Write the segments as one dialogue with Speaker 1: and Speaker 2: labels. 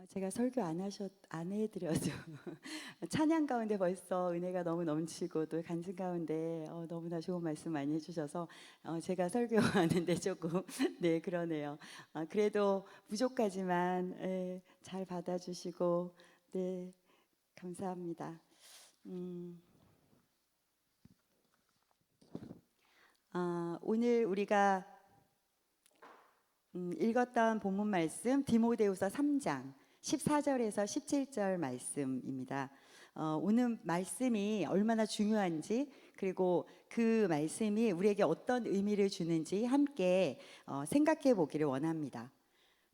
Speaker 1: 제가 설교 안 해드려서 찬양 가운데 벌써 은혜가 너무 넘치고 또 간증 가운데 너무나 좋은 말씀 많이 해주셔서 제가 설교하는데 조금 네 그러네요. 그래도 부족하지만 잘 받아주시고 네 감사합니다. 오늘 우리가 읽었던 본문 말씀 디모데후서 3장 14절에서 17절 말씀입니다. 오늘 말씀이 얼마나 중요한지 그리고 그 말씀이 우리에게 어떤 의미를 주는지 함께 생각해 보기를 원합니다.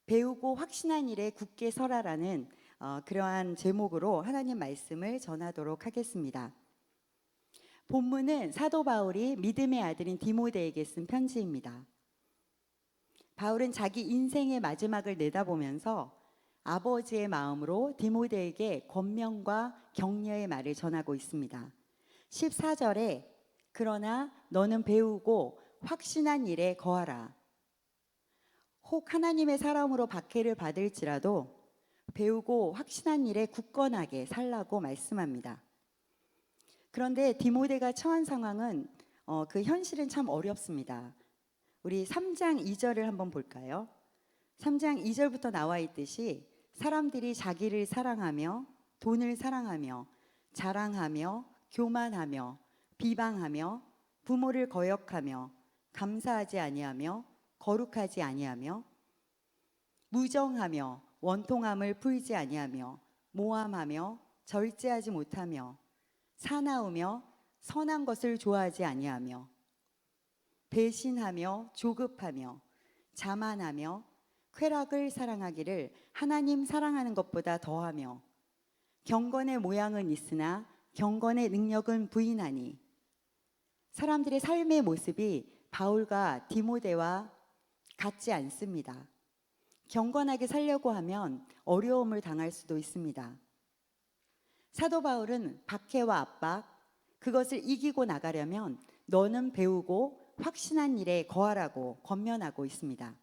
Speaker 1: 배우고 확신한 일에 굳게 서라라는 그러한 제목으로 하나님 말씀을 전하도록 하겠습니다. 본문은 사도 바울이 믿음의 아들인 디모데에게 쓴 편지입니다. 바울은 자기 인생의 마지막을 내다보면서 아버지의 마음으로 디모데에게 권면과 격려의 말을 전하고 있습니다. 14절에 그러나 너는 배우고 확신한 일에 거하라. 혹 하나님의 사람으로 박해를 받을지라도 배우고 확신한 일에 굳건하게 살라고 말씀합니다. 그런데 디모데가 처한 상황은 그 현실은 참 어렵습니다. 우리 3장 2절을 한번 볼까요? 3장 2절부터 나와 있듯이 사람들이 자기를 사랑하며 돈을 사랑하며 자랑하며 교만하며 비방하며 부모를 거역하며 감사하지 아니하며 거룩하지 아니하며 무정하며 원통함을 풀지 아니하며 모함하며 절제하지 못하며 사나우며 선한 것을 좋아하지 아니하며 배신하며 조급하며 자만하며 쾌락을 사랑하기를 하나님 사랑하는 것보다 더하며 경건의 모양은 있으나 경건의 능력은 부인하니. 사람들의 삶의 모습이 바울과 디모데와 같지 않습니다. 경건하게 살려고 하면 어려움을 당할 수도 있습니다. 사도 바울은 박해와 압박, 그것을 이기고 나가려면 너는 배우고 확신한 일에 거하라고 권면하고 있습니다.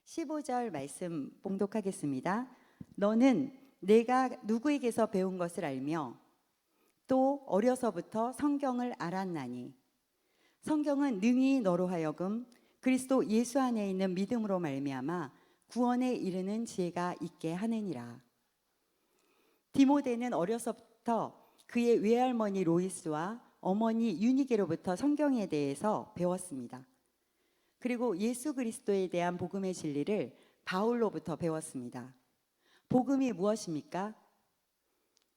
Speaker 1: 15절 말씀 봉독하겠습니다. 너는 내가 누구에게서 배운 것을 알며 또 어려서부터 성경을 알았나니 성경은 능히 너로 하여금 그리스도 예수 안에 있는 믿음으로 말미암아 구원에 이르는 지혜가 있게 하느니라. 디모데는 어려서부터 그의 외할머니 로이스와 어머니 유니게로부터 성경에 대해서 배웠습니다. 그리고 예수 그리스도에 대한 복음의 진리를 바울로부터 배웠습니다. 복음이 무엇입니까?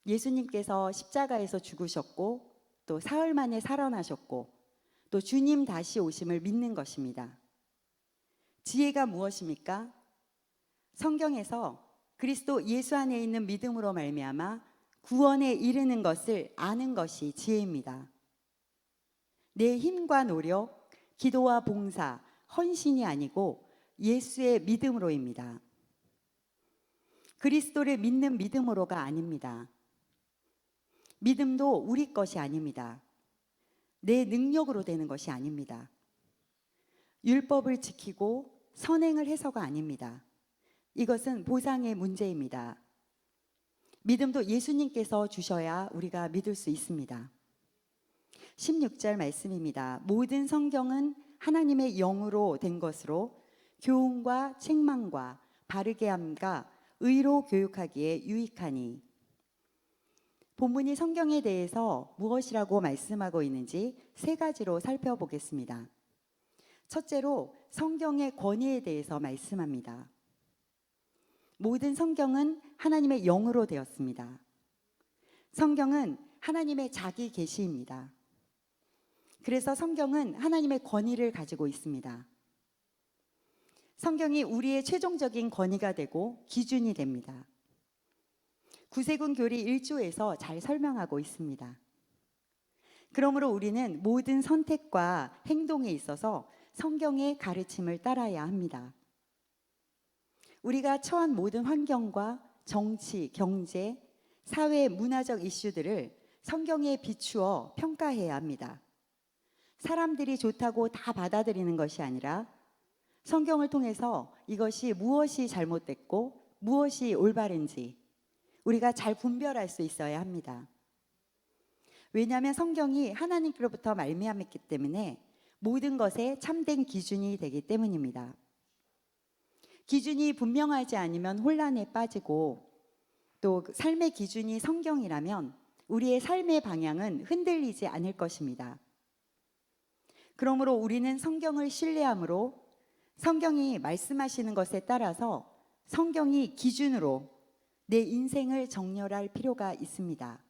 Speaker 1: 예수님께서 십자가에서 죽으셨고 또 사흘 만에 살아나셨고 또 주님 다시 오심을 믿는 것입니다. 지혜가 무엇입니까? 성경에서 그리스도 예수 안에 있는 믿음으로 말미암아 구원에 이르는 것을 아는 것이 지혜입니다. 내 힘과 노력, 기도와 봉사, 헌신이 아니고 예수의 믿음으로입니다. 그리스도를 믿는 믿음으로가 아닙니다. 믿음도 우리 것이 아닙니다. 내 능력으로 되는 것이 아닙니다. 율법을 지키고 선행을 해서가 아닙니다. 이것은 보상의 문제입니다. 믿음도 예수님께서 주셔야 우리가 믿을 수 있습니다. 16절 말씀입니다. 모든 성경은 하나님의 영으로 된 것으로 교훈과 책망과 바르게 함과 의로 교육하기에 유익하니. 본문이 성경에 대해서 무엇이라고 말씀하고 있는지 세 가지로 살펴보겠습니다. 첫째로 성경의 권위에 대해서 말씀합니다. 모든 성경은 하나님의 영으로 되었습니다. 성경은 하나님의 자기 계시입니다. 그래서 성경은 하나님의 권위를 가지고 있습니다. 성경이 우리의 최종적인 권위가 되고 기준이 됩니다. 구세군 교리 1조에서 잘 설명하고 있습니다. 그러므로 우리는 모든 선택과 행동에 있어서 성경의 가르침을 따라야 합니다. 우리가 처한 모든 환경과 정치, 경제, 사회, 문화적 이슈들을 성경에 비추어 평가해야 합니다. 사람들이 좋다고 다 받아들이는 것이 아니라 성경을 통해서 이것이 무엇이 잘못됐고 무엇이 올바른지 우리가 잘 분별할 수 있어야 합니다. 왜냐하면 성경이 하나님께로부터 말미암았기 때문에 모든 것에 참된 기준이 되기 때문입니다. 기준이 분명하지 않으면 혼란에 빠지고 또 삶의 기준이 성경이라면 우리의 삶의 방향은 흔들리지 않을 것입니다. 그러므로 우리는 성경을 신뢰함으로 성경이 말씀하시는 것에 따라서 성경이 기준으로 내 인생을 정렬할 필요가 있습니다.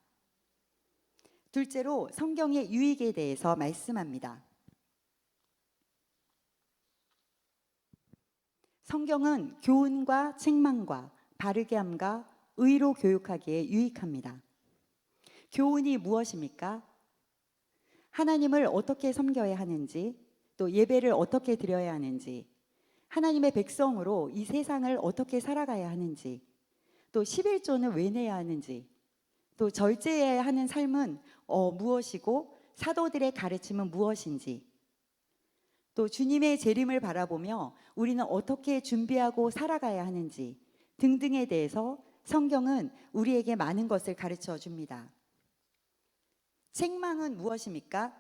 Speaker 1: 둘째로 성경의 유익에 대해서 말씀합니다. 성경은 교훈과 책망과 바르게 함과 의로 교육하기에 유익합니다. 교훈이 무엇입니까? 하나님을 어떻게 섬겨야 하는지, 또 예배를 어떻게 드려야 하는지, 하나님의 백성으로 이 세상을 어떻게 살아가야 하는지, 또 11조는 왜 내야 하는지, 또 절제해야 하는 삶은 무엇이고 사도들의 가르침은 무엇인지, 또 주님의 재림을 바라보며 우리는 어떻게 준비하고 살아가야 하는지 등등에 대해서 성경은 우리에게 많은 것을 가르쳐 줍니다. 책망은 무엇입니까?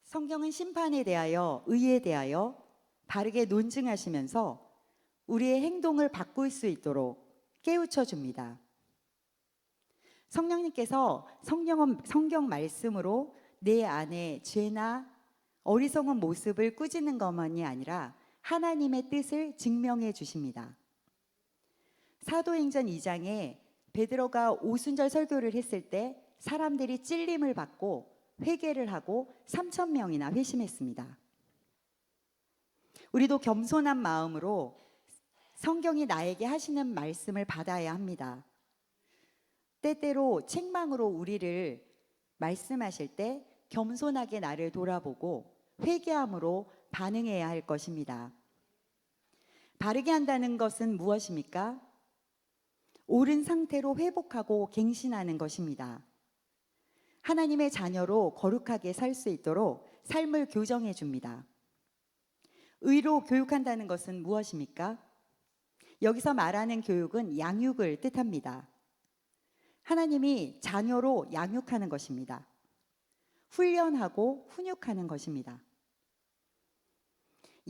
Speaker 1: 성경은 심판에 대하여, 의에 대하여 바르게 논증하시면서 우리의 행동을 바꿀 수 있도록 깨우쳐 줍니다. 성령님께서 성경 말씀으로 내 안에 죄나 어리석은 모습을 꾸짖는 것만이 아니라 하나님의 뜻을 증명해 주십니다. 사도행전 2장에 베드로가 오순절 설교를 했을 때 사람들이 찔림을 받고 회개를 하고 3,000명이나 회심했습니다. 우리도 겸손한 마음으로 성경이 나에게 하시는 말씀을 받아야 합니다. 때때로 책망으로 우리를 말씀하실 때 겸손하게 나를 돌아보고 회개함으로 반응해야 할 것입니다. 바르게 한다는 것은 무엇입니까? 옳은 상태로 회복하고 갱신하는 것입니다. 하나님의 자녀로 거룩하게 살 수 있도록 삶을 교정해 줍니다. 의로 교육한다는 것은 무엇입니까? 여기서 말하는 교육은 양육을 뜻합니다. 하나님이 자녀로 양육하는 것입니다. 훈련하고 훈육하는 것입니다.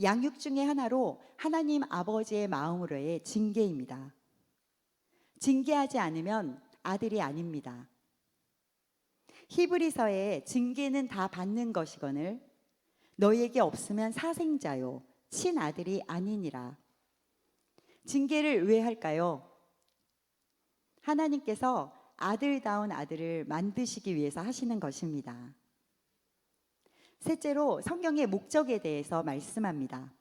Speaker 1: 양육 중에 하나로 하나님 아버지의 마음으로의 징계입니다. 징계하지 않으면 아들이 아닙니다. 히브리서에 징계는 다 받는 것이거늘 너희에게 없으면 사생자요 친아들이 아니니라. 징계를 왜 할까요? 하나님께서 아들다운 아들을 만드시기 위해서 하시는 것입니다. 셋째로 성경의 목적에 대해서 말씀합니다.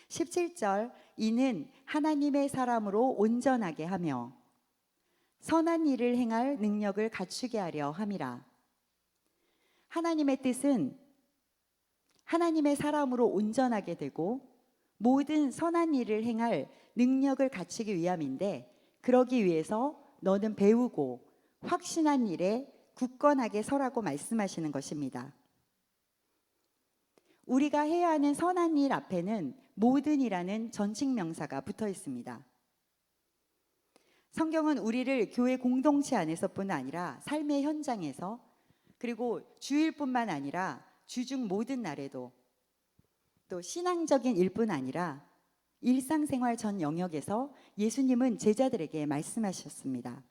Speaker 1: 17절 이는 하나님의 사람으로 온전하게 하며 선한 일을 행할 능력을 갖추게 하려 함이라. 하나님의 뜻은 하나님의 사람으로 온전하게 되고 모든 선한 일을 행할 능력을 갖추기 위함인데 그러기 위해서 너는 배우고 확신한 일에 굳건하게 서라고 말씀하시는 것입니다. 우리가 해야 하는 선한 일 앞에는 모든이라는 전칙 명사가 붙어 있습니다. 성경은 우리를 교회 공동체 안에서뿐 아니라 삶의 현장에서 그리고 주일뿐만 아니라 주중 모든 날에도 또 신앙적인 일뿐 아니라 일상생활 전 영역에서 예수님은 제자들에게 말씀하셨습니다.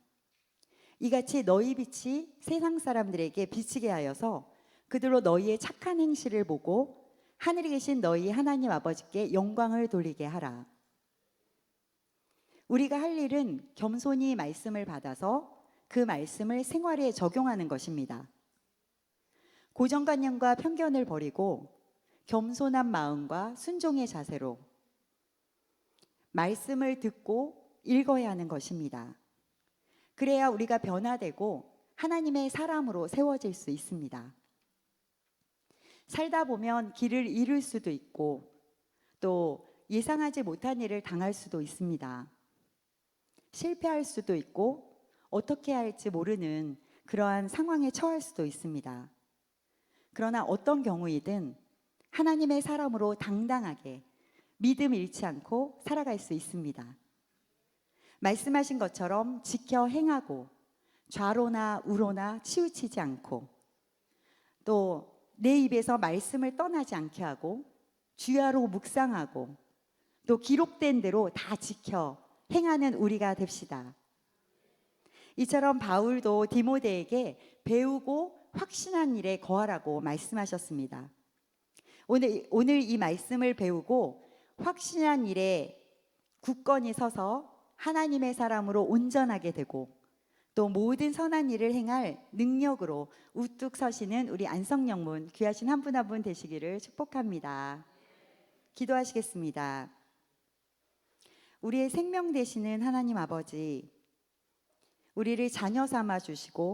Speaker 1: 이같이 너희 빛이 세상 사람들에게 비치게 하여서 그들로 너희의 착한 행실을 보고 하늘에 계신 너희 하나님 아버지께 영광을 돌리게 하라. 우리가 할 일은 겸손히 말씀을 받아서 그 말씀을 생활에 적용하는 것입니다. 고정관념과 편견을 버리고 겸손한 마음과 순종의 자세로 말씀을 듣고 읽어야 하는 것입니다. 그래야 우리가 변화되고 하나님의 사람으로 세워질 수 있습니다. 살다 보면 길을 잃을 수도 있고 또 예상하지 못한 일을 당할 수도 있습니다. 실패할 수도 있고 어떻게 할지 모르는 그러한 상황에 처할 수도 있습니다. 그러나 어떤 경우이든 하나님의 사람으로 당당하게 믿음 잃지 않고 살아갈 수 있습니다. 말씀하신 것처럼 지켜 행하고 좌로나 우로나 치우치지 않고 또 내 입에서 말씀을 떠나지 않게 하고 주야로 묵상하고 또 기록된 대로 다 지켜 행하는 우리가 됩시다. 이처럼 바울도 디모데에게 배우고 확신한 일에 거하라고 말씀하셨습니다. 오늘 이 말씀을 배우고 확신한 일에 굳건히 서서 하나님의 사람으로 온전하게 되고 또 모든 선한 일을 행할 능력으로 우뚝 서시는 우리 안성영문 귀하신 한 분 한 분 되시기를 축복합니다. 기도하시겠습니다. 우리의 생명 되시는 하나님 아버지, 우리를 자녀 삼아 주시고